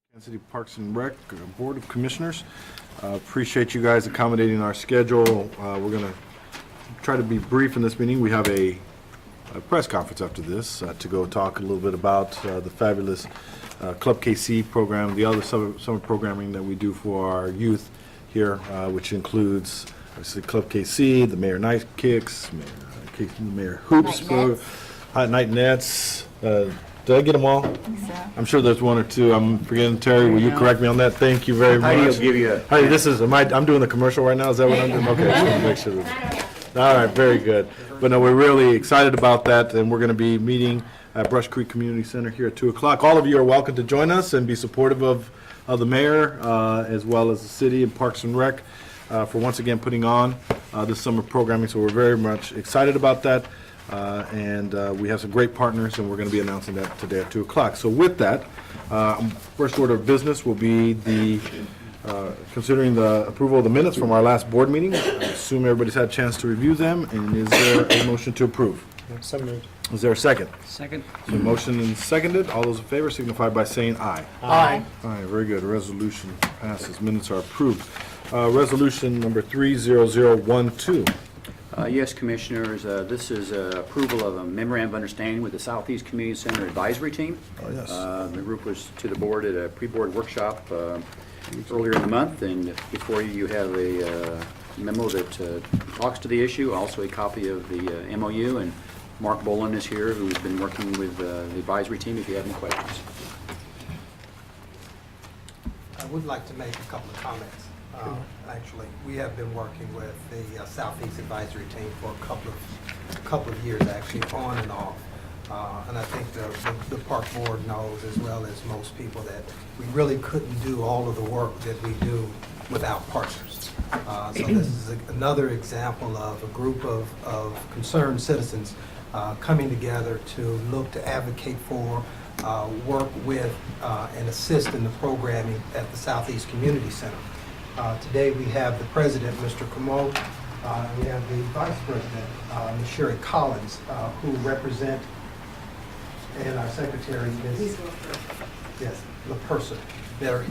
Kansas City Parks and Rec Board of Commissioners. Appreciate you guys accommodating our schedule. We're going to try to be brief in this meeting. We have a press conference after this to go talk a little bit about the fabulous Club KC program, the other summer programming that we do for our youth here, which includes obviously Club KC, the Mayor Night Kicks, Mayor Hoops, Night Nets. Did I get them all? I think so. I'm sure there's one or two. I'm forgetting. Terry, will you correct me on that? Thank you very much. Heidi will give you a. Hey, this is, I'm doing the commercial right now, is that what I'm doing? Okay, just want to make sure. All right, very good. But no, we're really excited about that, and we're going to be meeting at Brush Creek Community Center here at 2 o'clock. All of you are welcome to join us and be supportive of the mayor, as well as the city and Parks and Rec, for once again putting on this summer programming. So we're very much excited about that. We have some great partners, and we're going to be announcing that today at 2 o'clock. So with that, first order of business will be the considering the approval of the minutes from our last board meeting. I assume everybody's had a chance to review them, and is there a motion to approve? So moved. Is there a second? Second. So motion and seconded. All those in favor signify by saying aye. Aye. All right, very good. Resolution passes. Minutes are approved. Resolution number 30012. Yes, Commissioners, this is approval of a memorandum of understanding with the Southeast Community Center Advisory Team. Oh, yes. The group was to the board at a pre-board workshop earlier in the month, and before you have a memo that talks to the issue, also a copy of the MOU, and Mark Boland is here, who's been working with the advisory team, if you have any questions. I would like to make a couple of comments. Actually, we have been working with the Southeast Advisory Team for a couple of years, actually, on and off. And I think the Park Board knows, as well as most people, that we really couldn't do all of the work that we do without partners. So this is another example of a group of concerned citizens coming together to look to advocate for, work with, and assist in the programming at the Southeast Community Center. Today we have the president, Mr. Camo. We have the vice president, Ms. Sherry Collins, who represent, and our secretary, Ms. Yes, LaPerson,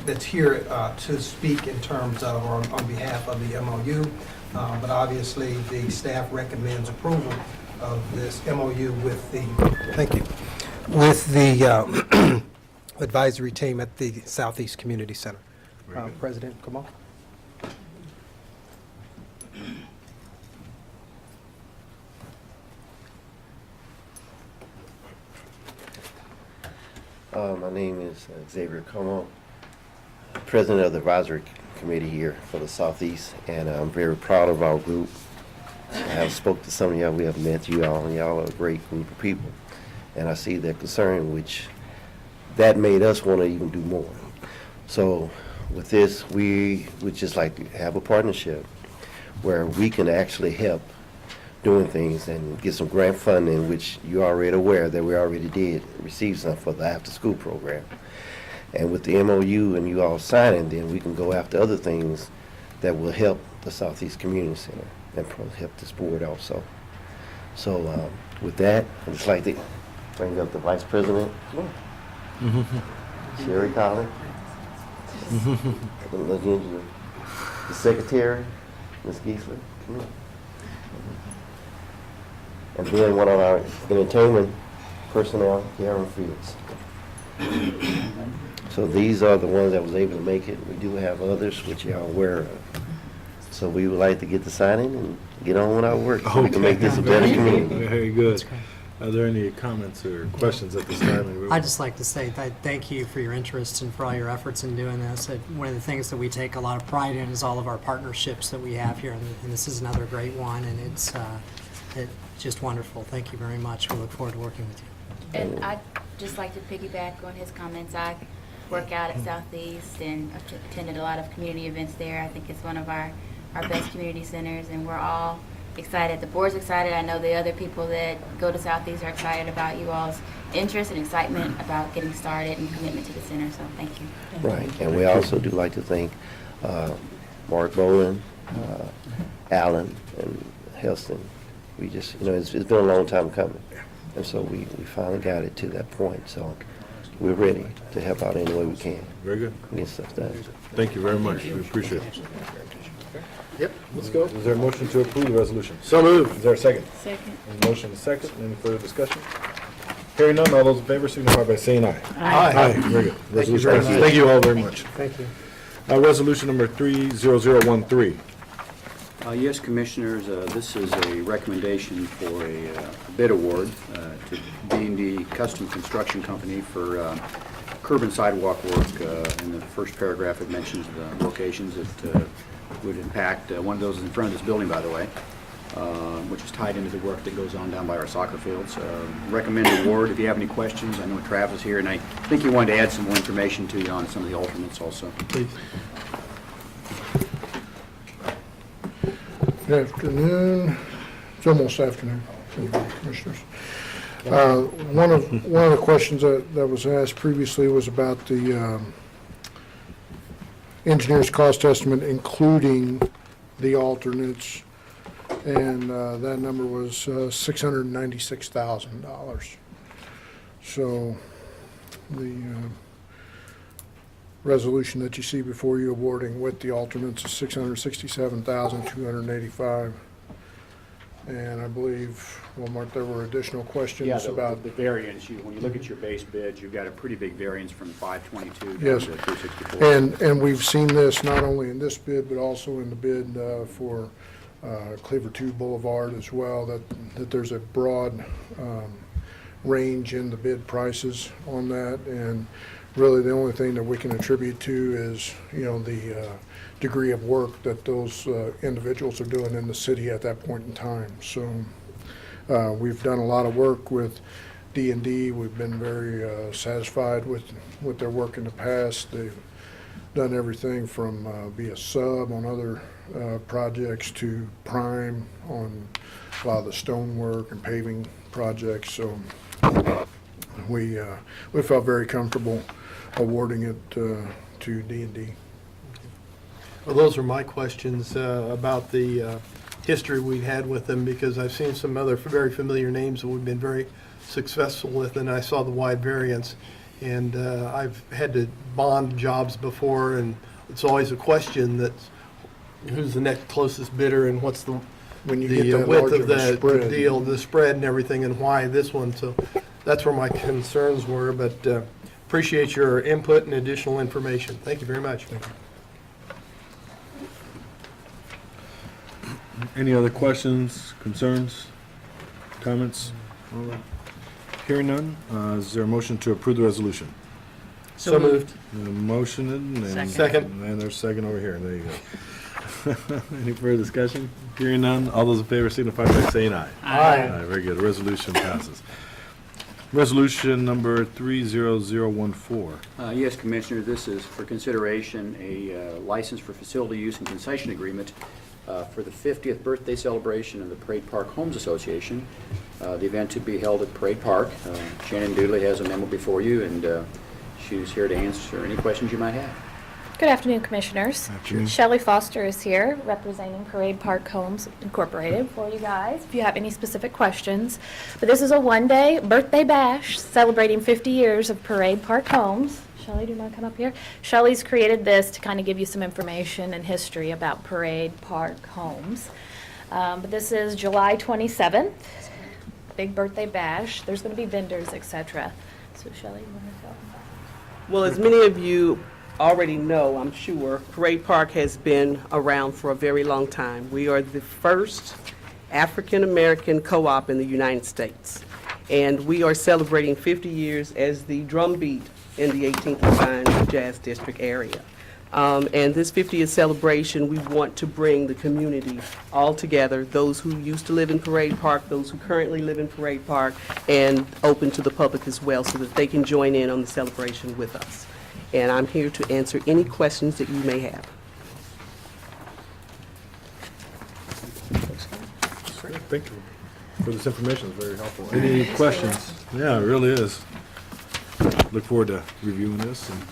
that's here to speak in terms of, or on behalf of the MOU. But obviously, the staff recommends approval of this MOU with the, thank you, with the advisory team at the Southeast Community Center. President, come on. My name is Xavier Como, President of the Advisory Committee here for the Southeast, and I'm very proud of our group. I have spoke to some of y'all, we have met you all, and y'all are a great group of people. And I see their concern, which that made us want to even do more. So with this, we would just like to have a partnership where we can actually help doing things and get some grant funding, which you're already aware that we already did receive some for the after-school program. And with the MOU and you all signing, then we can go after other things that will help the Southeast Community Center and probably help this board also. So with that, I'd just like to bring up the Vice President, Sherry Collins, the Secretary, Ms. Geisler, come here. And then one of our entertainment personnel, Karen Fields. So these are the ones that was able to make it. We do have others which you are aware of. So we would like to get the signing and get on with our work so we can make this a better community. Very good. Are there any comments or questions at this time? I'd just like to say thank you for your interest and for all your efforts in doing this. One of the things that we take a lot of pride in is all of our partnerships that we have here, and this is another great one, and it's just wonderful. Thank you very much. We look forward to working with you. And I'd just like to piggyback on his comments. I work out at Southeast and I've attended a lot of community events there. I think it's one of our best community centers, and we're all excited. The board's excited. I know the other people that go to Southeast are excited about you all's interest and excitement about getting started and commitment to the center, so thank you. Right, and we also do like to thank Mark Boland, Allen, and Helston. We just, it's been a long time coming. And so we finally got it to that point. So we're ready to help out any way we can. Very good. Get stuff done. Thank you very much. We appreciate it. Yep, let's go. Is there a motion to approve the resolution? So moved. Is there a second? Second. A motion is second. Any further discussion? Hearing none, all those in favor signify by saying aye. Aye. Very good. Resolution very passes. much. Thank you all very much. Thank you. Resolution number 30013. Yes, Commissioners, this is a recommendation for a bid award to D&D Custom Construction Company for curb and sidewalk work. In the first paragraph, it mentions the locations that would impact. One of those is in front of this building, by the way, which is tied into the work that goes on down by our soccer fields. Recommended award. If you have any questions, I know Travis is here, and I think he wanted to add some more information to you on some of the alternates also. Please. Good afternoon. It's almost afternoon, Commissioners. One of the questions that was asked previously was about the engineer's cost estimate, including the alternates, and that number was $696,000. So the resolution that you see before you awarding with the alternates is $667,285. And I believe, well, Mark, there were additional questions about. The variance, when you look at your base bids, you've got a pretty big variance from 522 Yes. down to 264. And we've seen this not only in this bid, but also in the bid for Cleaver 2 Boulevard as well, that there's a broad range in the bid prices on that. And really, the only thing that we can attribute to is, the degree of work that those individuals are doing in the city at that point in time. So we've done a lot of work with D&D. We've been very satisfied with their work in the past. They've done everything from be a sub on other projects to prime on a lot of the stonework and paving projects. So we felt very comfortable awarding it to D&D. Well, those are my questions about the history we've had with them, because I've seen some other very familiar names that we've been very successful with, and I saw the wide variance. And I've had to bond jobs before, and it's always a question that who's the next closest bidder and what's the When you get that width large of of a the spread. deal, the spread and everything, and why this one. So that's where my concerns were, but appreciate your input and additional information. Thank you very much. Any other questions, concerns, comments? All right. Hearing none, is there a motion to approve the resolution? So moved. Motion and. Second. And there's a second over here. There you go. Any further discussion? Hearing none, all those in favor signify by saying aye. Aye. Very good. Resolution passes. Resolution number 30014. Yes, Commissioner, this is for consideration a license for facility use and concession agreement for the 50th birthday celebration of the Parade Park Homes Association. The event to be held at Parade Park. Shannon Dooley has a memo before you, and she's here to answer any questions you might have. Good afternoon, Commissioners. Afternoon. Shelley Foster is here representing Parade Park Homes Incorporated for you guys, if you have any specific questions. But this is a one-day birthday bash celebrating 50 years of Parade Park Homes. Shelley, do you want to come up here? Shelley's created this to kind of give you some information and history about Parade Park Homes. But this is July 27th, big birthday bash. There's going to be vendors, etc. So Shelley, you want to go? Well, as many of you already know, I'm sure, Parade Park has been around for a very long time. We are the first African-American co-op in the United States, and we are celebrating 50 years as the drumbeat in the 18th and Vine Jazz District area. And this 50th celebration, we want to bring the community all together, those who used to live in Parade Park, those who currently live in Parade Park, and open to the public as well so that they can join in on the celebration with us. And I'm here to answer any questions that you may have. Thank you for this information. It's very helpful. Any questions? Yeah, it really is. Look forward to reviewing this and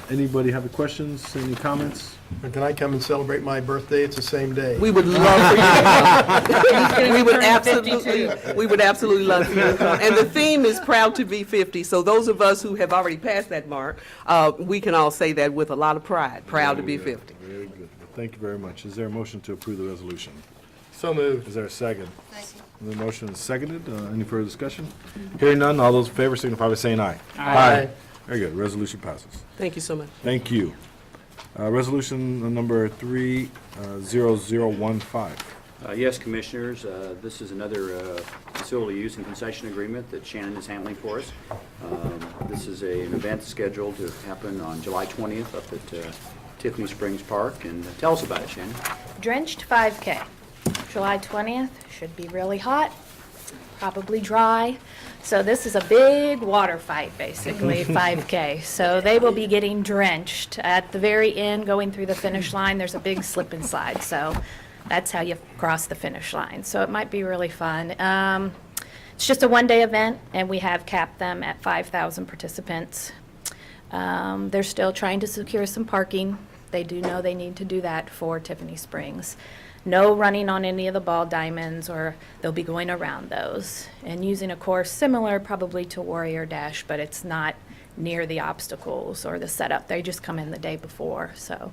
Anybody have any questions, any comments? Or can I come and celebrate my birthday? It's the same day. We would love for you to come. We would absolutely love for you to come. And the theme is proud to be 50. So those of us who have already passed that mark, we can all say that with a lot of pride, proud to be 50. Very good. Thank you very much. Is there a motion to approve the resolution? So moved. Is there a second? The motion is seconded. Any further discussion? Hearing none, all those in favor signify by saying aye. Aye. Very good. Resolution passes. Thank you so much. Thank you. Resolution number 30015. Yes, Commissioners, this is another facility use and concession agreement that Shannon is handling for us. This is an event scheduled to happen on July 20th up at Tiffany Springs Park. And tell us about it, Shannon. Drenched 5K. July 20th, should be really hot, probably dry. So this is a big water fight, basically, 5K. So they will be getting drenched. At the very end, going through the finish line, there's a big slip and slide. So that's how you cross the finish line. So it might be really fun. It's just a one-day event, and we have capped them at 5,000 participants. They're still trying to secure some parking. They do know they need to do that for Tiffany Springs. No running on any of the ball diamonds, or they'll be going around those and using a course similar probably to Warrior Dash, but it's not near the obstacles or the setup. They just come in the day before, so.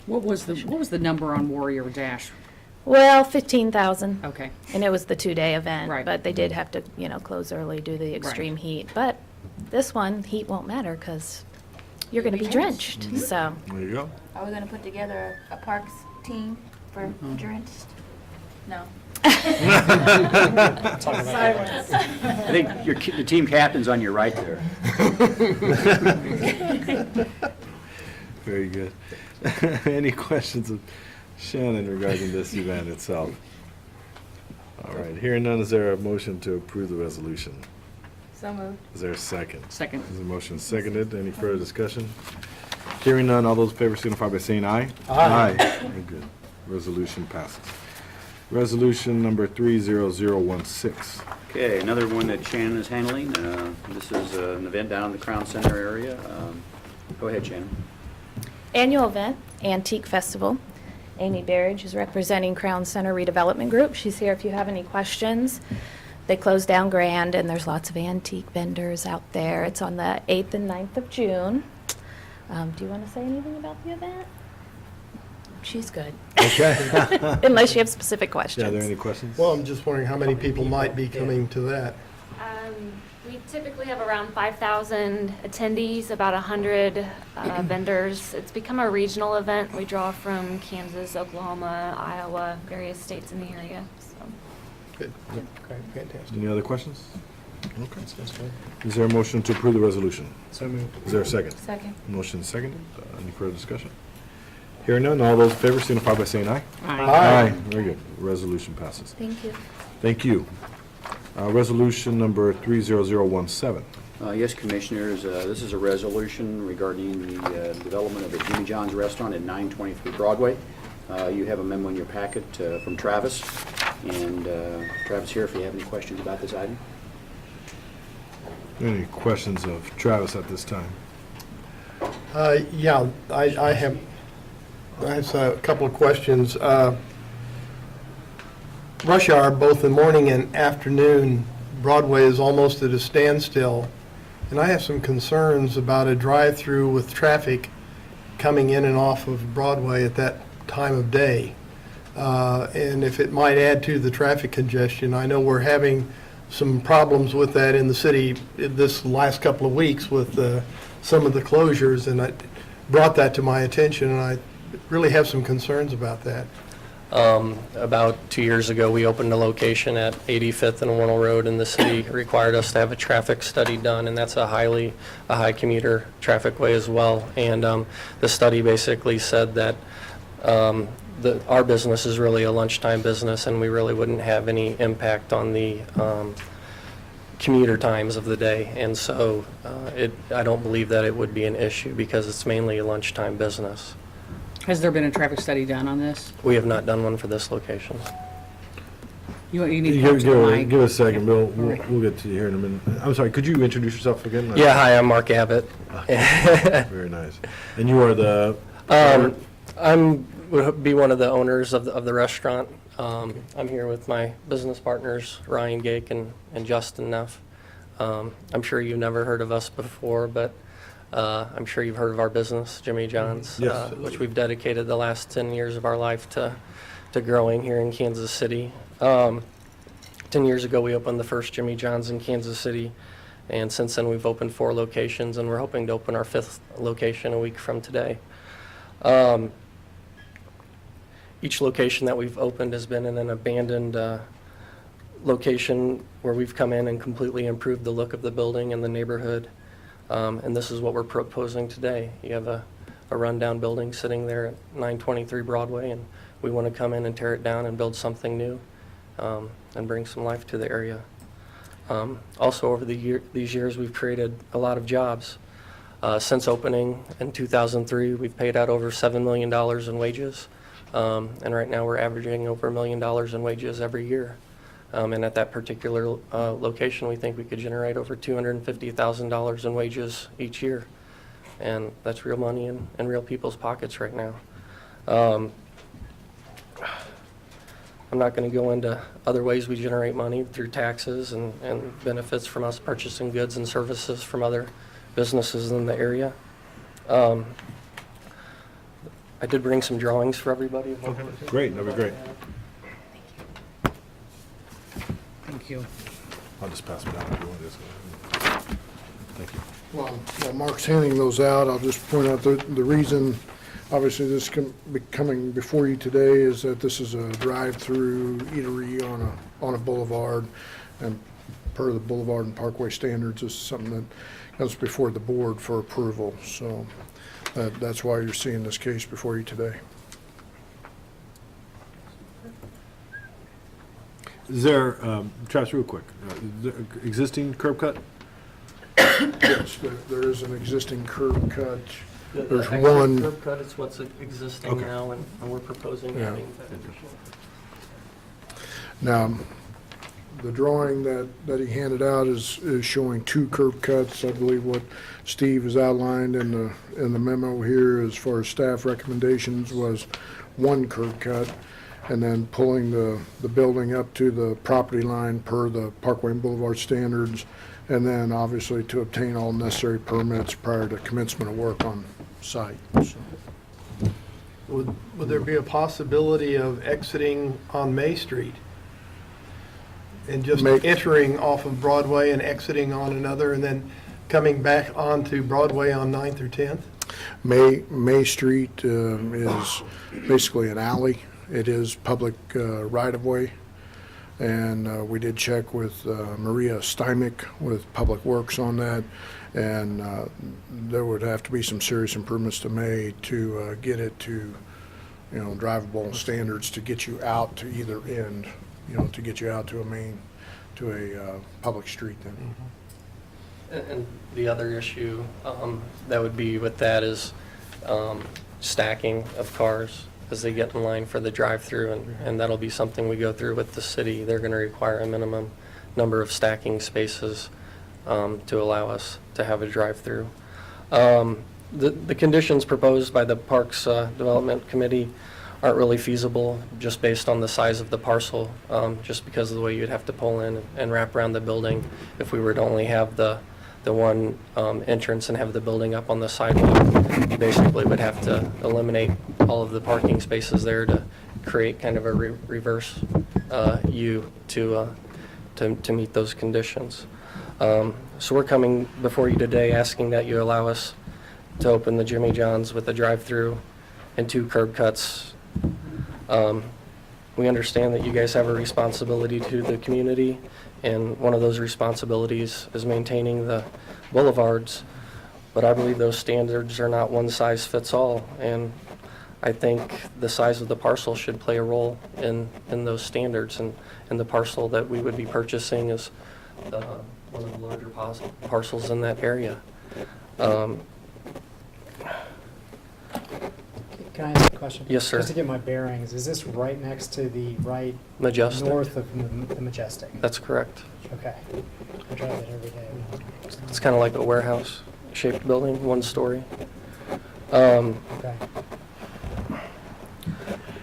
What was the number on Warrior Dash? Well, 15,000. Okay. And it was the two-day event. Right. But they did have to, close early due to the extreme heat. But this one, heat won't matter because you're going to be drenched, so. There you go. Are we gonna put together a parks team for drenched? No. I think the team captain's on your right there. Very good. Any questions of Shannon regarding this event itself? All right, hearing none, is there a motion to approve the resolution? So moved. Is there a second? Second. Is the motion seconded? Any further discussion? Hearing none, all those in favor signify by saying aye. Aye. Very good. Resolution passes. Resolution number 30016. Okay, another one that Shannon is handling. This is an event down in the Crown Center area. Go ahead, Shannon. Annual event, Antique Festival. Amy Berridge is representing Crown Center Redevelopment Group. She's here if you have any questions. They closed down grand, and there's lots of antique vendors out there. It's on the 8th and 9th of June. Do you want to say anything about the event? She's good. Okay. Unless you have specific questions. Yeah, are there any questions? Well, I'm just wondering how many people might be coming to that. We typically have around 5,000 attendees, about 100 vendors. It's become a regional event. We draw from Kansas, Oklahoma, Iowa, various states in the area. So. Good. Okay, fantastic. Any other questions? Okay. Is there a motion to approve the resolution? So moved. Is there a second? Second. Motion seconded. Any further discussion? Hearing none, all those in favor signify by saying aye. Aye. Very good. Resolution passes. Thank you. Thank you. Resolution number 30017. Yes, Commissioners, this is a resolution regarding the development of a Jimmy John's restaurant at 923 Broadway. You have a memo in your packet from Travis. And Travis here if you have any questions about this item. Any questions of Travis at this time? Yeah, I have a couple of questions. Rush hour, both the morning and afternoon, Broadway is almost at a standstill. And I have some concerns about a drive-through with traffic coming in and off of Broadway at that time of day. And if it might add to the traffic congestion. I know we're having some problems with that in the city this last couple of weeks with some of the closures, and I brought that to my attention, and I really have some concerns about that. About 2 years ago, we opened a location at 85th and Winnell Road, and the city required us to have a traffic study done, and that's a high commuter traffic way as well. And the study basically said that our business is really a lunchtime business, and we really wouldn't have any impact on the commuter times of the day. And so I don't believe that it would be an issue because it's mainly a lunchtime business. Has there been a traffic study done on this? We have not done one for this location. You need to talk to the mic. Give us a second, Bill. We'll get to you here in a minute. I'm sorry, could you introduce yourself again? Yeah, hi, I'm Mark Abbott. Very nice. And you are the? Would be one of the owners of the restaurant. I'm here with my business partners, Ryan Gake and Justin Neff. I'm sure you've never heard of us before, but I'm sure you've heard of our business, Jimmy John's, Yes. which we've dedicated the last 10 years of our life to growing here in Kansas City. 10 years ago, we opened the first Jimmy John's in Kansas City, and since then we've opened 4 locations, and we're hoping to open our 5th location a week from today. Each location that we've opened has been in an abandoned location where we've come in and completely improved the look of the building and the neighborhood. And this is what we're proposing today. You have a rundown building sitting there at 923 Broadway, and we want to come in and tear it down and build something new and bring some life to the area. Also, over these years, we've created a lot of jobs. Since opening in 2003, we've paid out over $7 million in wages. And right now, we're averaging over $1 million in wages every year. And at that particular location, we think we could generate over $250,000 in wages each year. And that's real money in real people's pockets right now. I'm not going to go into other ways we generate money through taxes and benefits from us purchasing goods and services from other businesses in the area. I did bring some drawings for everybody. Great, that'd be great. Thank you. I'll just pass them down if you want this. Thank you. While Mark's handing those out, I'll just point out the reason, obviously, this coming before you today is that this is a drive-through eatery on a boulevard, and per the Boulevard and Parkway standards, this is something that comes before the board for approval. So that's why you're seeing this case before you today. Is there, Travis, real quick, is there existing curb cut? Yes, there is an existing curb cut. There's Actually, one. Curb cut is what's existing Okay. now, and we're proposing Yeah. having that addition. Now, the drawing that he handed out is showing 2 curb cuts. I believe what Steve has outlined in the memo here as far as staff recommendations was 1 curb cut, and then pulling the building up to the property line per the Parkway and Boulevard standards, and then obviously to obtain all necessary permits prior to commencement of work on site. So, Would there be a possibility of exiting on May Street? And just entering off of Broadway and exiting on another, and then coming back onto Broadway on 9th or 10th? May Street is basically an alley. It is public right-of-way. And we did check with Maria Stymick with Public Works on that. And there would have to be some serious improvements to May to get it to, drivable standards to get you out to either end, to get you out to a public street then. And the other issue that would be with that is stacking of cars as they get in line for the drive-through, and that'll be something we go through with the city. They're going to require a minimum number of stacking spaces to allow us to have a drive-through. The conditions proposed by the Parks Development Committee aren't really feasible just based on the size of the parcel, just because of the way you'd have to pull in and wrap around the building if we were to only have the one entrance and have the building up on the sidewalk. You basically would have to eliminate all of the parking spaces there to create kind of a reverse U to meet those conditions. So we're coming before you today asking that you allow us to open the Jimmy John's with a drive-through and 2 curb cuts. We understand that you guys have a responsibility to the community, and one of those responsibilities is maintaining the boulevards, but I believe those standards are not one size fits all, and I think the size of the parcel should play a role in those standards, and the parcel that we would be purchasing is one of the larger parcels in that area. Can I ask a question? Yes, sir. Just to get my bearings, is this right next to the right Majestic. north of the Majestic? That's correct. Okay. I drive it every day. It's kind of like a warehouse-shaped building, one story. Okay.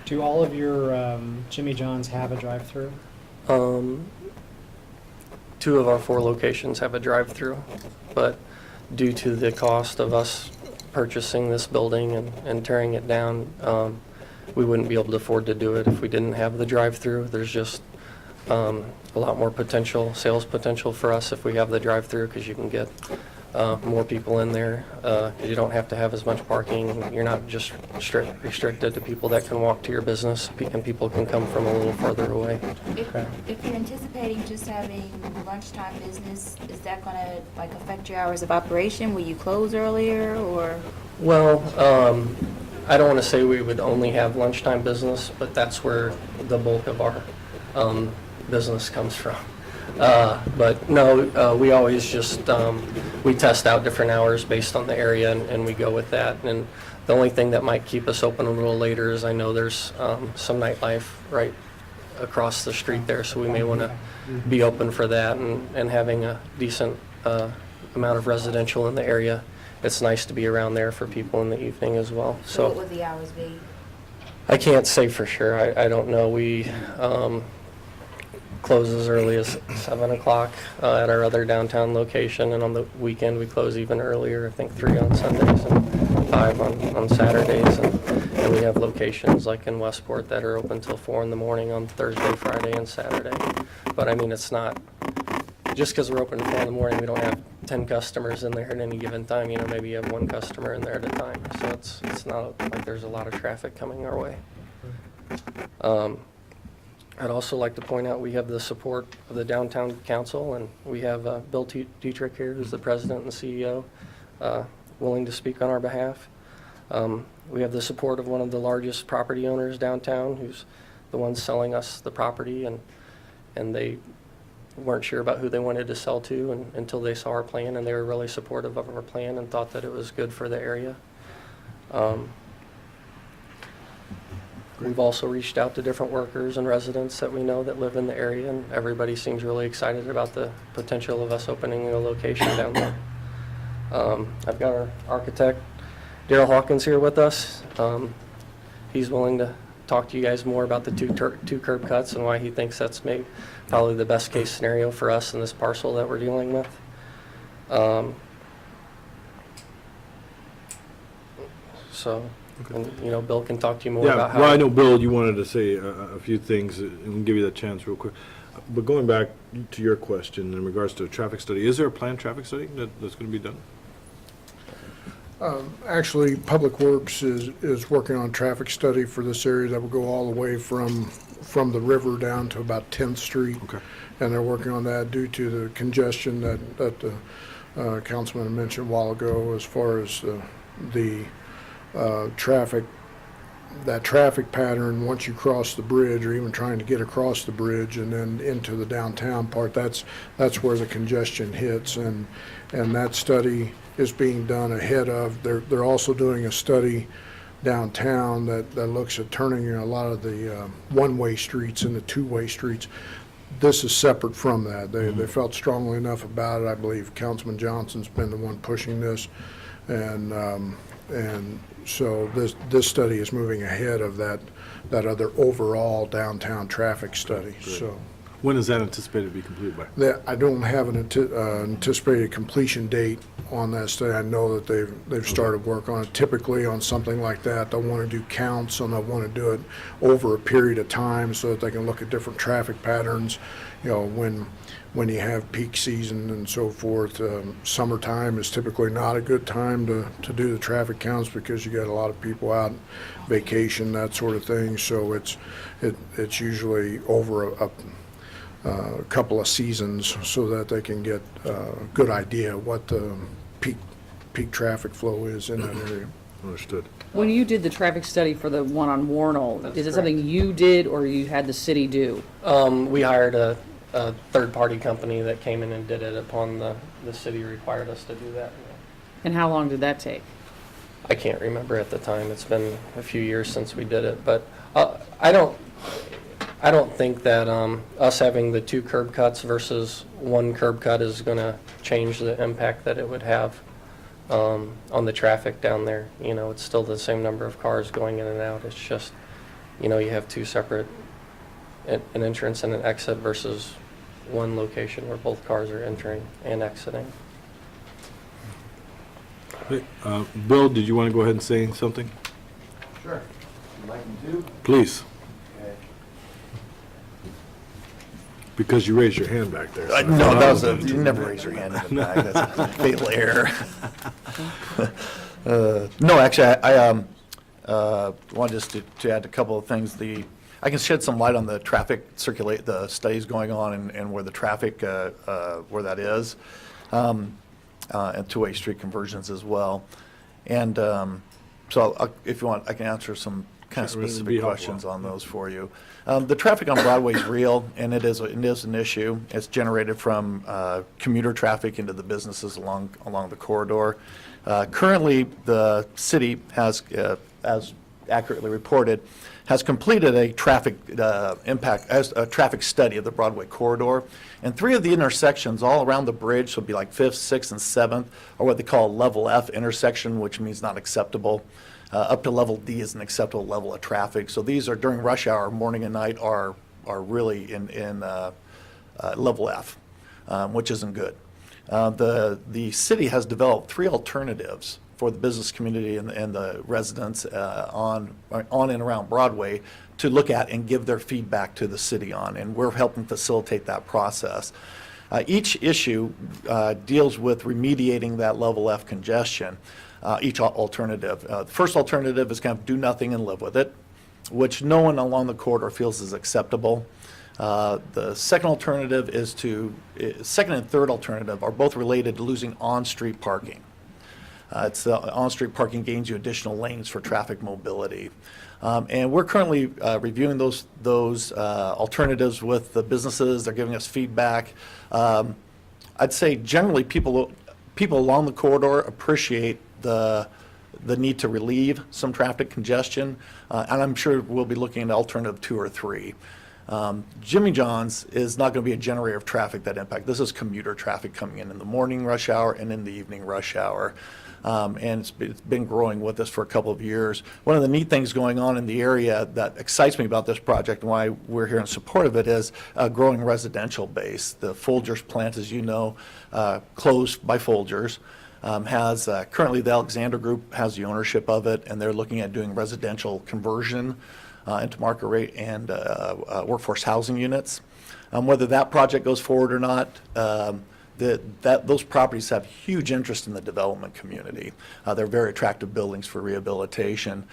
Do all of your Jimmy John's have a drive-through? 2 of our 4 locations have a drive-through, but due to the cost of us purchasing this building and tearing it down, we wouldn't be able to afford to do it if we didn't have the drive-through. There's just a lot more potential, sales potential for us if we have the drive-through, because you can get more people in there. You don't have to have as much parking. You're not just restricted to people that can walk to your business, and people can come from a little further away. If you're anticipating just having lunchtime business, is that gonna like affect your hours of operation? Will you close earlier or? Well, I don't want to say we would only have lunchtime business, but that's where the bulk of our business comes from. But no, we always just, we test out different hours based on the area, and we go with that. And the only thing that might keep us open a little later is I know there's some nightlife right across the street there, so we may want to be open for that, and having a decent amount of residential in the area. It's nice to be around there for people in the evening as well. So what would the hours be? I can't say for sure. I don't know. We close as early as 7 o'clock at our other downtown location, and on the weekend we close even earlier, I think 3 on Sundays and 5 on Saturdays. And we have locations like in Westport that are open till 4 in the morning on Thursday, Friday, and Saturday. But I mean, it's not, just because we're open at 4 in the morning, we don't have 10 customers in there at any given time. You know, maybe you have 1 customer in there at a time. So it's not like there's a lot of traffic coming our way. I'd also like to point out we have the support of the Downtown Council, and we have Bill Dietrich here, who's the president and CEO, willing to speak on our behalf. We have the support of one of the largest property owners downtown, who's the one selling us the property, and they weren't sure about who they wanted to sell to until they saw our plan, and they were really supportive of our plan and thought that it was good for the area. We've also reached out to different workers and residents that we know that live in the area, and everybody seems really excited about the potential of us opening a location down there. I've got our architect, Daryl Hawkins, here with us. He's willing to talk to you guys more about the two curb cuts and why he thinks that's probably the best case scenario for us in this parcel that we're dealing with. And, you know, Bill can talk to you more about how. Well, I know, Bill, you wanted to say a few things, and we'll give you that chance real quick. But going back to your question in regards to a traffic study, is there a planned traffic study that's going to be done? Actually, Public Works is working on a traffic study for this area that will go all the way from the river down to about 10th Street. Okay. And they're working on that due to the congestion that the councilman mentioned a while ago, as far as the traffic, that traffic pattern once you cross the bridge, or even trying to get across the bridge and then into the downtown part. That's where the congestion hits, and that study is being done ahead of. They're also doing a study downtown that looks at turning a lot of the one-way streets into two-way streets. This is separate from that. They felt strongly enough about it. I believe Councilman Johnson's been the one pushing this, and so this study is moving ahead of that other overall downtown traffic study. Great. So When is that anticipated to be completed by? I don't have an anticipated completion date on that study. I know that they've started work on it. Typically on something like that, they'll want to do counts, and they'll want to do it over a period of time so that they can look at different traffic patterns. You know, when you have peak season and so forth. Summertime is typically not a good time to do the traffic counts, because you got a lot of people out vacation, that sort of thing. So it's usually over a couple of seasons, so that they can get a good idea what the peak traffic flow is in that area. Understood. When you did the traffic study for the one on Warnell, That's is it correct. something you did or you had the city do? We hired a third-party company that came in and did it upon the city required us to do that. And how long did that take? I can't remember at the time. It's been a few years since we did it, but I don't think that us having the 2 curb cuts versus 1 curb cut is going to change the impact that it would have on the traffic down there. You know, it's still the same number of cars going in and out. It's just, you know, you have 2 separate, an entrance and an exit versus 1 location where both cars are entering and exiting. Bill, did you want to go ahead and say something? Sure. You'd like me to? Please, Okay. because you raised your hand back there. so- No, that was you never raise your hand in the back. That's a fatal error. No, actually, I wanted just to add a couple of things. I can shed some light on the traffic the studies going on and where the traffic, where that is, and two-way street conversions as well. And so if you want, I can answer some kind of Sure, it'd be specific helpful. questions on those for you. The traffic on Broadway is real, and it is an issue. It's generated from commuter traffic into the businesses along the corridor. Currently, the city has, as accurately reported, has completed a traffic traffic study of the Broadway corridor. And 3 of the intersections all around the bridge, so it'd be like 5th, 6th, and 7th, are what they call level F intersection, which means not acceptable. Up to level D is an acceptable level of traffic. So these are during rush hour, morning and night, are really in level F, which isn't good. The city has developed 3 alternatives for the business community and the residents on and around Broadway to look at and give their feedback to the city on, and we're helping facilitate that process. Each issue deals with remediating that level F congestion, each alternative. The first alternative is kind of do nothing and live with it, which no one along the corridor feels is acceptable. The second alternative second and third alternative are both related to losing on-street parking. On-street parking gains you additional lanes for traffic mobility. And we're currently reviewing those alternatives with the businesses. They're giving us feedback. I'd say generally people along the corridor appreciate the need to relieve some traffic congestion, and I'm sure we'll be looking at alternative 2 or 3. Jimmy John's is not going to be a generator of traffic that impact. This is commuter traffic coming in the morning rush hour and in the evening rush hour. And it's been growing with us for a couple of years. One of the neat things going on in the area that excites me about this project and why we're here in support of it is a growing residential base. The Folgers plant, as you know, closed by Folgers, has currently the Alexander Group has the ownership of it, and they're looking at doing residential conversion into market rate and workforce housing units. Whether that project goes forward or not, those properties have huge interest in the development community. They're very attractive buildings for rehabilitation.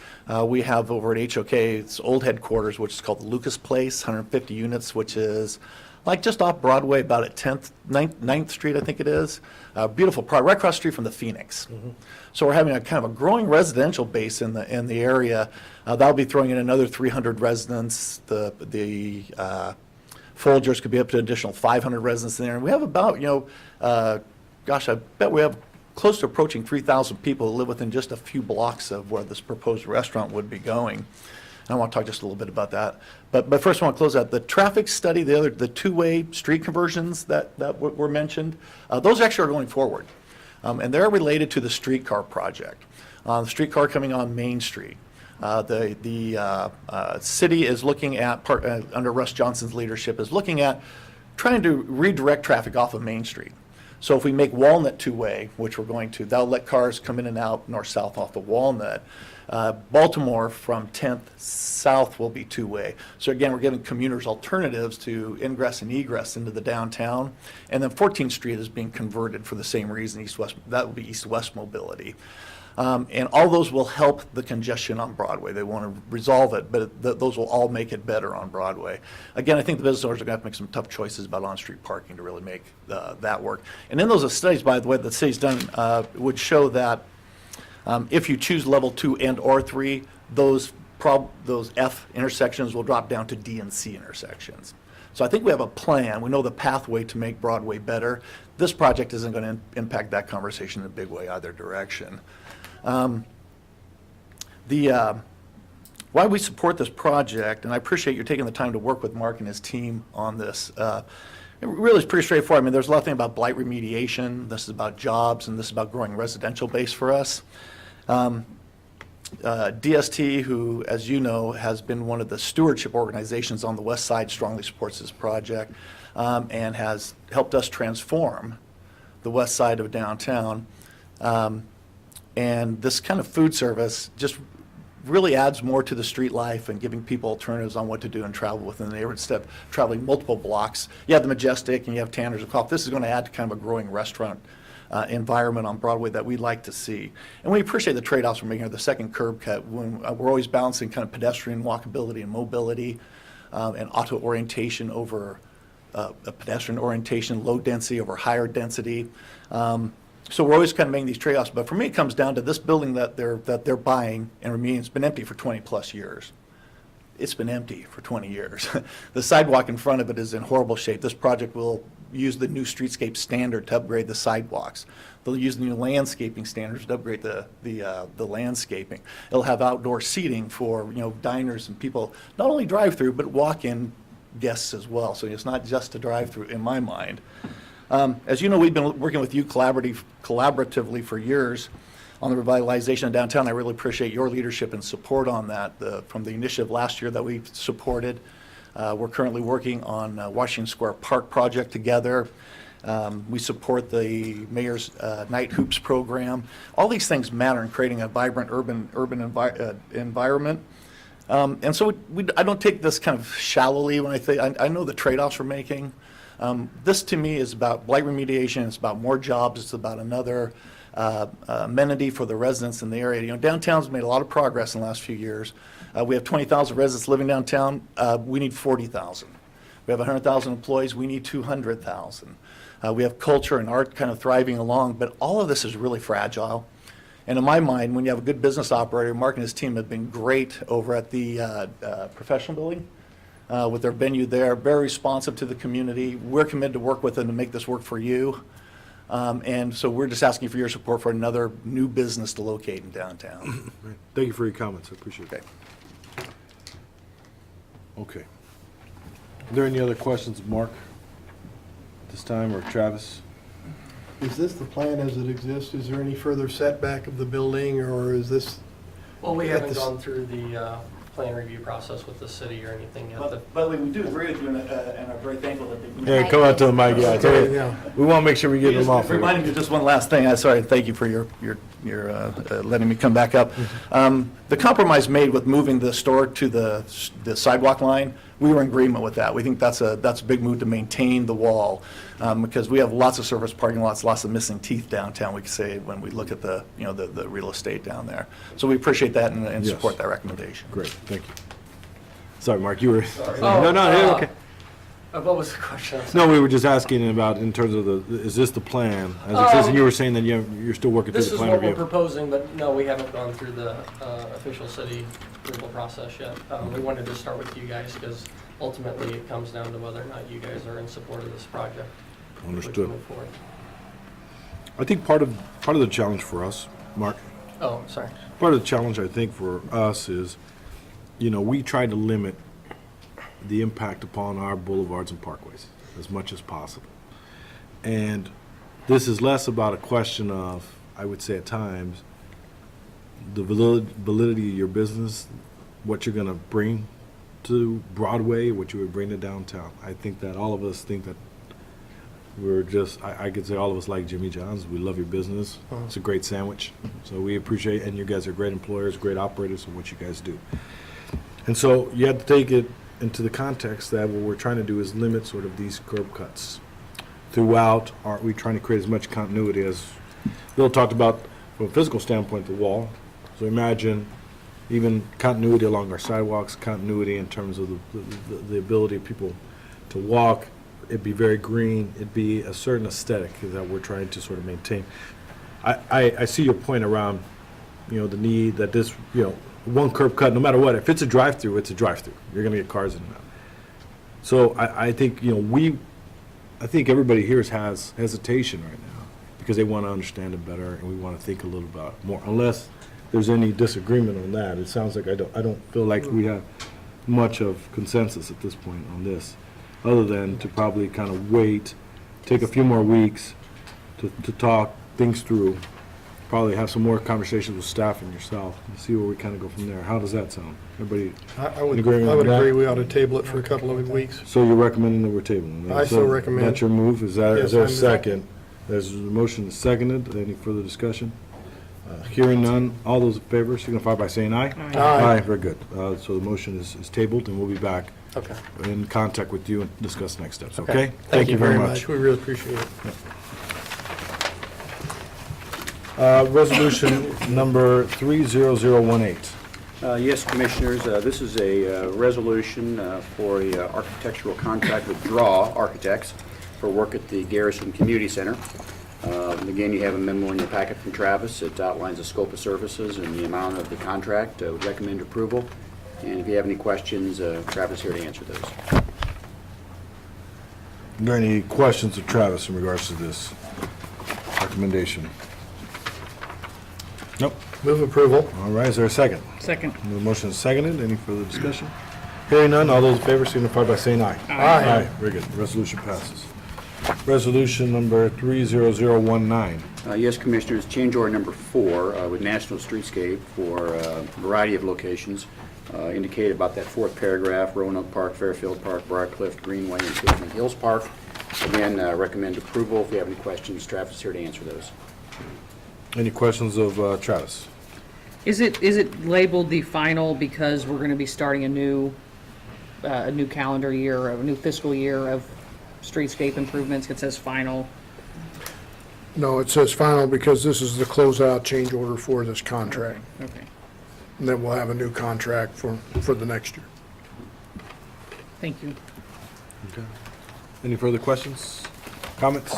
We have over at HOK's old headquarters, which is called the Lucas Place, 150 units, which is like just off Broadway, about at 9th Street, I think it is. Beautiful project, right across the street from the Phoenix. Mm-hmm. So we're having a kind of a growing residential base in the area. That'll be throwing in another 300 residents. The Folgers could be up to an additional 500 residents in there. And we have about, I bet we have close to approaching 3,000 people who live within just a few blocks of where this proposed restaurant would be going. I want to talk just a little bit about that. But first I want to close out. The traffic study, the two-way street conversions that were mentioned, those actually are going forward. And they're related to the streetcar project. The streetcar coming on Main Street. The city is looking at, under Russ Johnson's leadership, is looking at trying to redirect traffic off of Main Street. So if we make Walnut two-way, which we're going to, that'll let cars come in and out north-south off of Walnut. Baltimore from 10th south will be two-way. So again, we're giving commuters alternatives to ingress and egress into the downtown. And then 14th Street is being converted for the same reason, east-west. That will be east-west mobility. And all those will help the congestion on Broadway. They want to resolve it, but those will all make it better on Broadway. Again, I think the business owners are going to have to make some tough choices about on-street parking to really make that work. And in those studies, by the way, that the city's done would show that if you choose level 2 and or 3, those F intersections will drop down to D and C intersections. So I think we have a plan. We know the pathway to make Broadway better. This project isn't going to impact that conversation in a big way either direction. Why we support this project, and I appreciate you taking the time to work with Mark and his team on this. It really is pretty straightforward. I mean, there's a lot of things about blight remediation. This is about jobs, and this is about growing residential base for us. DST, who, as you know, has been one of the stewardship organizations on the west side, strongly supports this project and has helped us transform the west side of downtown. And this kind of food service just really adds more to the street life and giving people alternatives on what to do and travel within the neighborhood instead of traveling multiple blocks. You have the Majestic and you have Tanner's and Coffee. This is going to add to kind of a growing restaurant environment on Broadway that we'd like to see. And we appreciate the trade-offs we're making here, the second curb cut, when we're always balancing kind of pedestrian walkability and mobility and auto orientation over a pedestrian orientation, low density over higher density. So we're always kind of making these trade-offs, but for me, it comes down to this building that they're buying and remaining. It's been empty for 20-plus years. It's been empty for 20 years. The sidewalk in front of it is in horrible shape. This project will use the new streetscape standard to upgrade the sidewalks. They'll use the new landscaping standards to upgrade the landscaping. It'll have outdoor seating for diners and people, not only drive-through but walk-in guests as well. So it's not just a drive-through in my mind. As you know, we've been working with you collaboratively for years on the revitalization of downtown. I really appreciate your leadership and support on that from the initiative last year that we supported. We're currently working on Washington Square Park project together. We support the Mayor's Night Hoops program. All these things matter in creating a vibrant urban environment. And so I don't take this kind of shallowly when I know the trade-offs we're making. This to me is about blight remediation, it's about more jobs, it's about another amenity for the residents in the area. Downtown's made a lot of progress in the last few years. We have 20,000 residents living downtown, we need 40,000. We have 100,000 employees, we need 200,000. We have culture and art kind of thriving along, but all of this is really fragile. And in my mind, when you have a good business operator, Mark and his team have been great over at the professional building. With their venue there, very responsive to the community. We're committed to work with them to make this work for you. And so we're just asking for your support for another new business to locate in downtown. Thank you for your comments, I appreciate it. Okay. Are there any other questions, Mark, this time, or Travis? Is this the plan as it exists? Is there any further setback of the building, or is this? Well, we haven't gone through the plan review process with the city or anything yet. But we do agree with you and are very thankful that they. Yeah, come out to the mic, yeah. I tell you, Yeah. we want to make sure we get them off. Reminding you just one last thing. I'm sorry, thank you for your letting me come back up. The compromise made with moving the store to the sidewalk line, we were in agreement with that. We think that's a big move to maintain the wall because we have lots of surface parking lots, lots of missing teeth downtown, we could say, when we look at the real estate down there. So we appreciate that and Yes. support that recommendation. Great, thank you. Sorry, Mark, you were. Sorry. No, you're okay. What was the question? No, we were just asking about in terms of is this the plan? As it says, and you were saying that you're still working through This the is plan what we're review. proposing, but no, we haven't gone through the official city approval process yet. We wanted to start with you guys because ultimately it comes down to whether or not you guys are in support of this project. Understood. We can move forward. I think part of the challenge for us, Mark, Oh, sorry. part of the challenge I think for us is, we try to limit the impact upon our boulevards and parkways as much as possible. And this is less about a question of, I would say at times, the validity of your business, what you're going to bring to Broadway, what you would bring to downtown. I think that all of us think that we're just, I could say all of us like Jimmy John's. We love your business. It's a great sandwich. So we appreciate, and you guys are great employers, great operators of what you guys do. And so you have to take it into the context that what we're trying to do is limit sort of these curb cuts. Throughout, we're trying to create as much continuity as Bill talked about from a physical standpoint, the wall. So imagine even continuity along our sidewalks, continuity in terms of the ability of people to walk. It'd be very green. It'd be a certain aesthetic that we're trying to sort of maintain. I see your point around, the need that this, one curb cut, no matter what, if it's a drive-through, it's a drive-through. You're going to get cars in and out. So I think, I think everybody here has hesitation right now because they want to understand it better and we want to think a little about more, unless there's any disagreement on that. It sounds like I don't feel like we have much of consensus at this point on this, other than to probably kind of wait, take a few more weeks to talk things through, probably have some more conversations with staff and yourself, and see where we kind of go from there. How does that sound? Everybody, I would agreeing I with would that? agree we ought to table it for a couple of weeks. so you're recommending that we're tabling? I so recommend. That's your move? Is there Yes, a I'm- second? There's a motion seconded. Any further discussion? Hearing none, all those in favor signify by saying aye. Aye. Very good. So the motion is tabled, and we'll be back Okay. in contact with you and discuss next steps, Okay. okay? Thank you very much. We really appreciate it. Resolution number 30018. Yes, Commissioners, this is a resolution for a architectural contract with Draw Architects for work at the Garrison Community Center. Again, you have a memo in your packet from Travis. It outlines the scope of services and the amount of the contract. I would recommend approval. And if you have any questions, Travis is here to answer those. Are there any questions of Travis in regards to this recommendation? Nope. Move approval. All right, is there a second? Second. The motion is seconded. Any further discussion? Hearing none, all those in favor signify by saying aye. Aye. Very good. Resolution passes. Resolution number 30019. Yes, Commissioners, change order number 4 with National Streetscape for a variety of locations. Indicated about that fourth paragraph, Roanoke Park, Fairfield Park, Briarcliff, Greenway, and Tiffany Hills Park. Again, recommend approval. If you have any questions, Travis is here to answer those. Any questions of Travis? Is it labeled the final because we're going to be starting a new calendar year, a new fiscal year of streetscape improvements? It says final. No, it says final because this is the closeout change order for this contract. Okay. And then we'll have a new contract for the next year. Thank you. Okay. Any further questions, comments?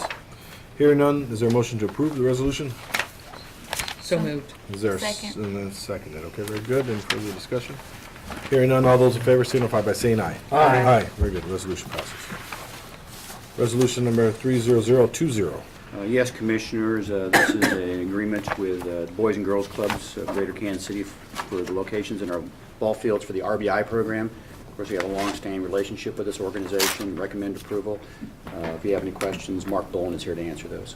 Hearing none, is there a motion to approve the resolution? So moved. Is there a Second. And then seconded. Okay, very good. Any further discussion? Hearing none, all those in favor signify by saying aye. Aye. Aye, very good. Resolution passes. Resolution number 30020. Yes, Commissioners, this is an agreement with the Boys and Girls Clubs of Greater Kansas City for the locations in our ball fields for the RBI program. Of course, we have a long-standing relationship with this organization, recommend approval. If you have any questions, Mark Dolan is here to answer those.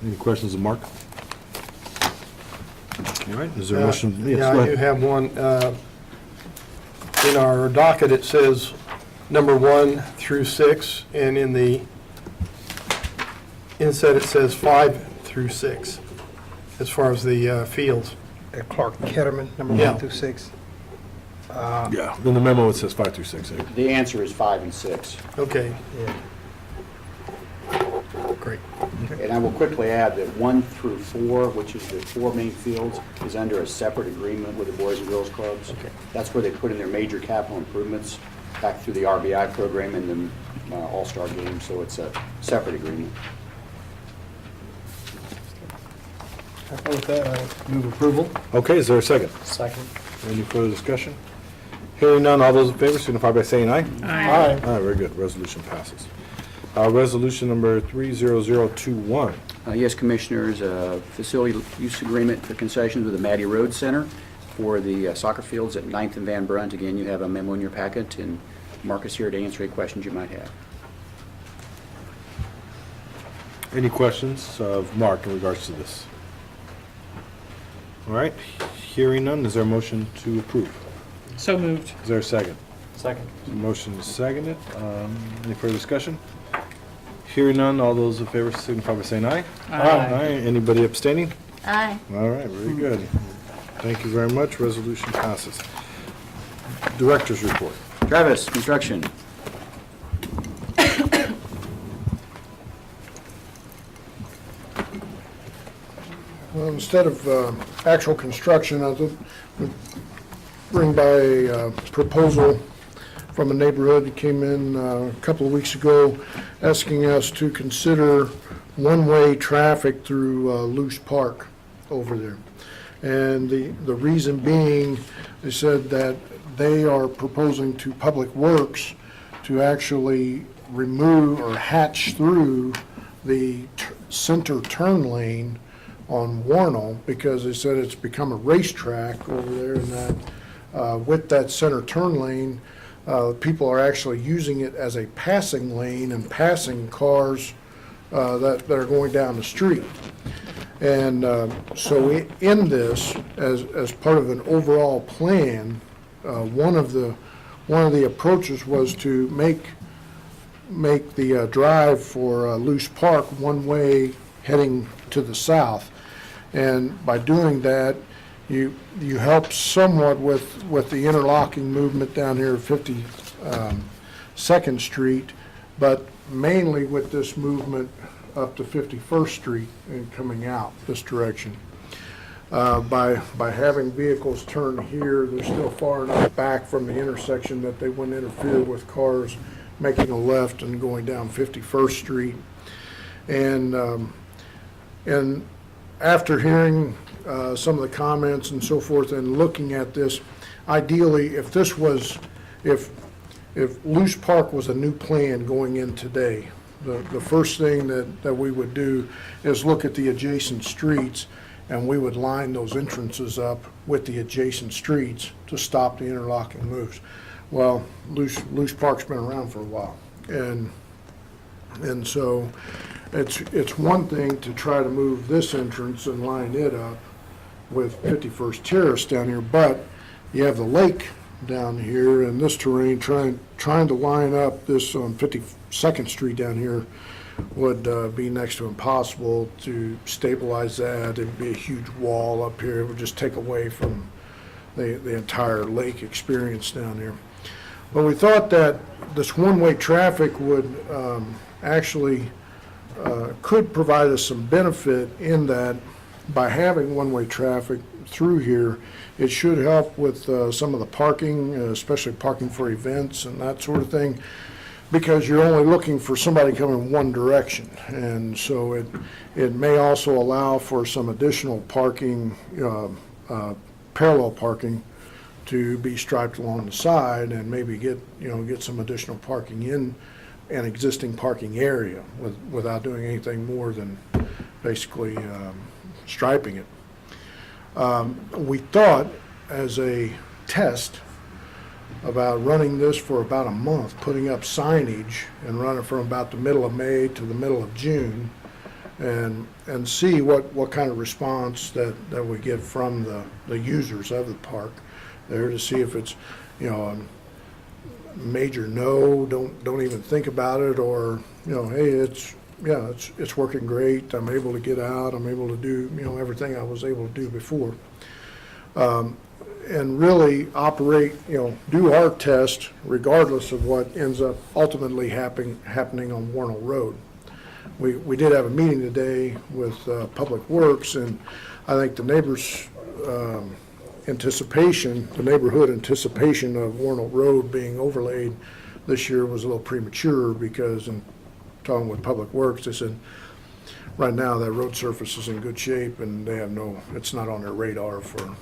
Any questions of Mark? All right, is there a motion? Yes, Yeah, go I do ahead. have one. In our docket, it says number 1 through 6, and in the inset, it says 5 through 6, as far as the fields. At Clark Ketterman, number Yeah. 1 through 6. Yeah, in the memo it says 5 through 6. eh? The answer is 5 and 6. Okay, Yeah. great. And I will quickly add that 1 through 4, which is the 4 main fields, is under a separate agreement with the Boys and Girls Clubs. Okay. That's where they put in their major capital improvements back through the RBI program and the All-Star Game, so it's a separate agreement. With that, I move approval. Okay, is there a second? Second. Any further discussion? Hearing none, all those in favor signify by saying aye. Aye. Aye, very good. Resolution passes. Resolution number 30021. Yes, Commissioners, facility use agreement for concessions with the Matty Road Center for the soccer fields at 9th and Van Brunt. Again, you have a memo in your packet, and Mark is here to answer any questions you might have. Any questions of Mark in regards to this? All right, hearing none, is there a motion to approve? So moved. Is there a second? Second. Motion is seconded. Any further discussion? Hearing none, all those in favor signify by saying aye. Aye. Anybody abstaining? Aye. All right, very good. Thank you very much. Resolution passes. Director's report. Travis, construction. Well, instead of actual construction, I would bring by a proposal from a neighborhood that came in a couple of weeks ago asking us to consider one-way traffic through Luce Park over there. And the reason being, they said that they are proposing to Public Works to actually remove or hatch through the center turn lane on Warnell, because they said it's become a racetrack over there, and that with that center turn lane, people are actually using it as a passing lane and passing cars that are going down the street. And so in this, as part of an overall plan, one of the approaches was to make the drive for Luce Park one way heading to the south. And by doing that, you help somewhat with the interlocking movement down here at 52nd Street, but mainly with this movement up to 51st Street and coming out this direction. By having vehicles turn here, they're still far enough back from the intersection that they wouldn't interfere with cars making a left and going down 51st Street. And after hearing some of the comments and so forth and looking at this, ideally, if Luce Park was a new plan going in today, the first thing that we would do is look at the adjacent streets, and we would line those entrances up with the adjacent streets to stop the interlocking moves. Well, Luce Park's been around for a while, and so it's one thing to try to move this entrance and line it up with 51st Terrace down here, but you have the lake down here and this terrain, trying to line up this on 52nd Street down here would be next to impossible to stabilize that. It'd be a huge wall up here. It would just take away from the entire lake experience down here. But we thought that this one-way traffic would actually could provide us some benefit in that by having one-way traffic through here, it should help with some of the parking, especially parking for events and that sort of thing, because you're only looking for somebody coming one direction. And so it may also allow for some additional parking, parallel parking, to be striped along the side and maybe get some additional parking in an existing parking area without doing anything more than basically striping it. We thought, as a test, about running this for about a month, putting up signage and running from about the middle of May to the middle of June, and see what kind of response that we get from the users of the park there, to see if it's, a major no, don't even think about it, or, hey, it's working great, I'm able to get out, I'm able to do, everything I was able to do before. And really operate, do our test regardless of what ends up ultimately happening on Warnell Road. We did have a meeting today with Public Works, and I think the neighbors' the neighborhood anticipation of Warnell Road being overlaid this year was a little premature, because in talking with Public Works, they said right now that road surface is in good shape and they have it's not on their radar for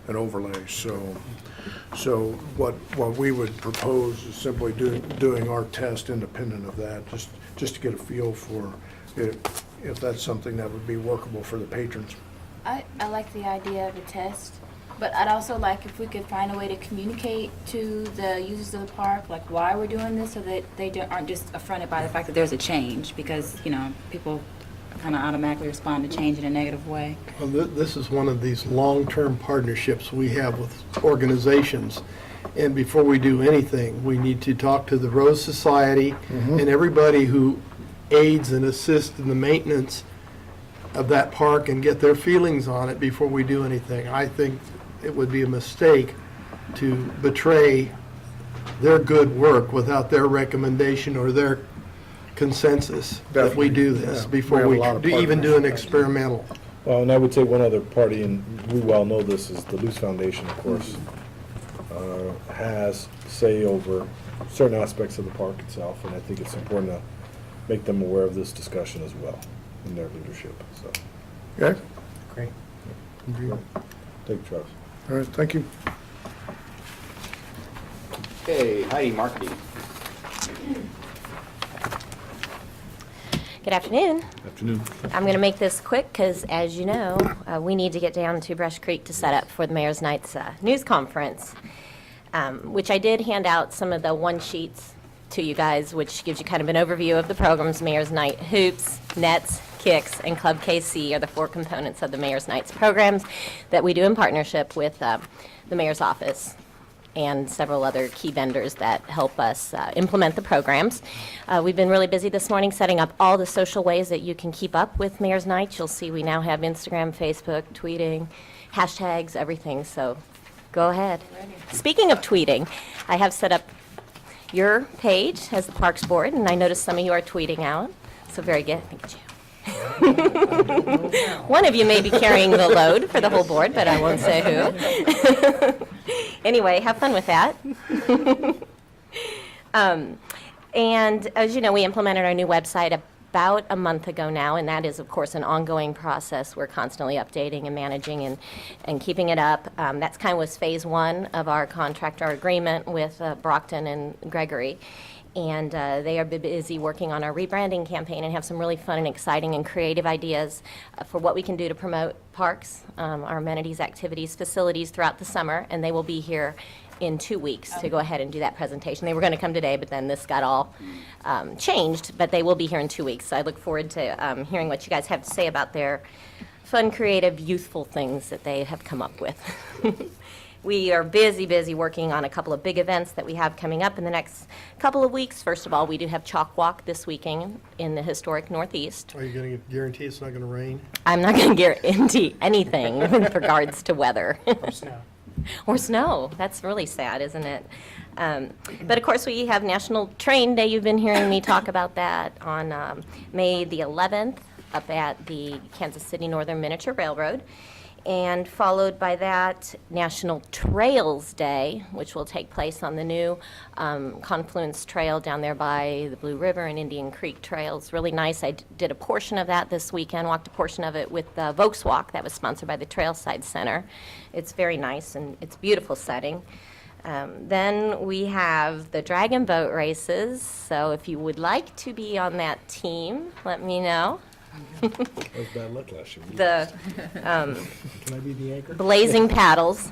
an overlay. So what we would propose is simply doing our test independent of that, just to get a feel for if that's something that would be workable for the patrons. I like the idea of a test, but I'd also like if we could find a way to communicate to the users of the park, like why we're doing this, so that they aren't just affronted by the fact that there's a change, because, people kind of automatically respond to change in a negative way. Well, this is one of these long-term partnerships we have with organizations. And before we do anything, we need to talk to the Rose Society and everybody who aids and assists in the maintenance of that park and get their feelings on it before we do anything. I think it would be a mistake to betray their good work without their recommendation or their consensus that we do this before we even do an experimental. Well, and I would say one other party, and we well know this, is the Luce Foundation, of course, has say over certain aspects of the park itself, and I think it's important to make them aware of this discussion as well in their leadership. So, Okay? Great. Thank you, Travis. All right, thank you. Okay, Heidi, marketing. Good afternoon. Afternoon. I'm going to make this quick because, as you know, we need to get down to Brush Creek to set up for the Mayor's Night's news conference, which I did hand out some of the one-sheets to you guys, which gives you kind of an overview of the programs. Mayor's Night Hoops, Nets, Kicks, and Club KC are the 4 components of the Mayor's Night's programs that we do in partnership with the Mayor's Office and several other key vendors that help us implement the programs. We've been really busy this morning setting up all the social ways that you can keep up with Mayor's Night. You'll see we now have Instagram, Facebook, tweeting, hashtags, everything, so go ahead. Speaking of tweeting, I have set up your page as the Parks Board, and I noticed some of you are tweeting out, so very good. Thank you. One of you may be carrying the load for the whole board, but I won't say who. Anyway, have fun with that. And as you know, we implemented our new website about a month ago now, and that is, of course, an ongoing process. We're constantly updating and managing and keeping it up. That's kind of was phase 1 of our contract, our agreement with Brockton and Gregory. And they are busy working on our rebranding campaign and have some really fun and exciting and creative ideas for what we can do to promote parks, our amenities, activities, facilities throughout the summer. And they will be here in 2 weeks to go ahead and do that presentation. They were going to come today, but then this got all changed. But they will be here in 2 weeks. So I look forward to hearing what you guys have to say about their fun, creative, youthful things that they have come up with. We are busy working on a couple of big events that we have coming up in the next couple of weeks. First of all, we do have Chalk Walk this weekend in the historic Northeast. Are you going to guarantee it's not going to rain? I'm not going to guarantee anything with regards to weather. Or snow. Or snow. That's really sad, isn't it? But of course, we have National Train Day. You've been hearing me talk about that on May the 11th up at the Kansas City Northern Miniature Railroad. And followed by that, National Trails Day, which will take place on the new Confluence Trail down there by the Blue River and Indian Creek Trails. Really nice. I did a portion of that this weekend, walked a portion of it with the Volks Walk that was sponsored by the Trailside Center. It's very nice and it's a beautiful setting. Then we have the Dragon Boat races. So if you would like to be on that team, let me know. That was bad luck last year. The Can I be the anchor? Blazing Paddles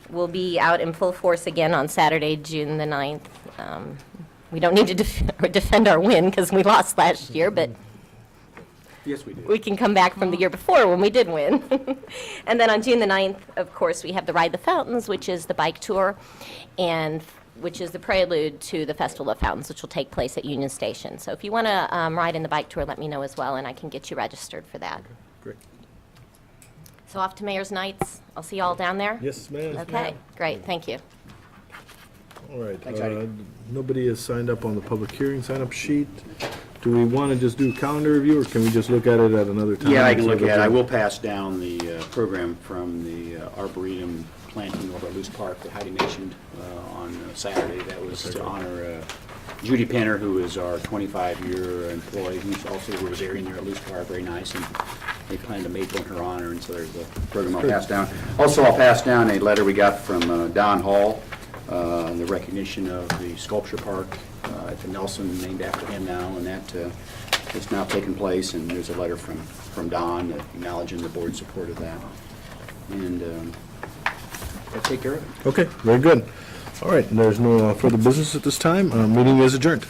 will be out in full force again on Saturday, June the 9th. We don't need to defend our win because we lost last year, but Yes, we do. we can come back from the year before when we did win. And then on June the 9th, of course, we have the Ride the Fountains, which is the bike tour, and which is the prelude to the Festival of Fountains, which will take place at Union Station. So if you want to ride in the bike tour, let me know as well, and I can get you registered for that. Great. So off to Mayor's Nights. I'll see you all down there? Yes, ma'am. Okay, great, thank you. All right. Thanks, Heidi. Nobody has signed up on the public hearing sign-up sheet. Do we want to just do calendar review, or can we just look at it at another time? Yeah, I can look at it. I will pass down the program from the Arboretum planting over at Luce Park that Heidi mentioned on Saturday. That was to honor Judy Penner, who is our 25-year employee, who was airing there at Luce Park. Very nice, and they planned a maple in her honor, and so there's a program I'll pass down. Also, I'll pass down a letter we got from Don Hall, the recognition of the sculpture park at the Nelson, named after him now, and that is now taking place, and there's a letter from Don acknowledging the board's support of that. And I'll take care of it. Okay, very good. All right, and there's no further business at this time. Meeting is adjourned.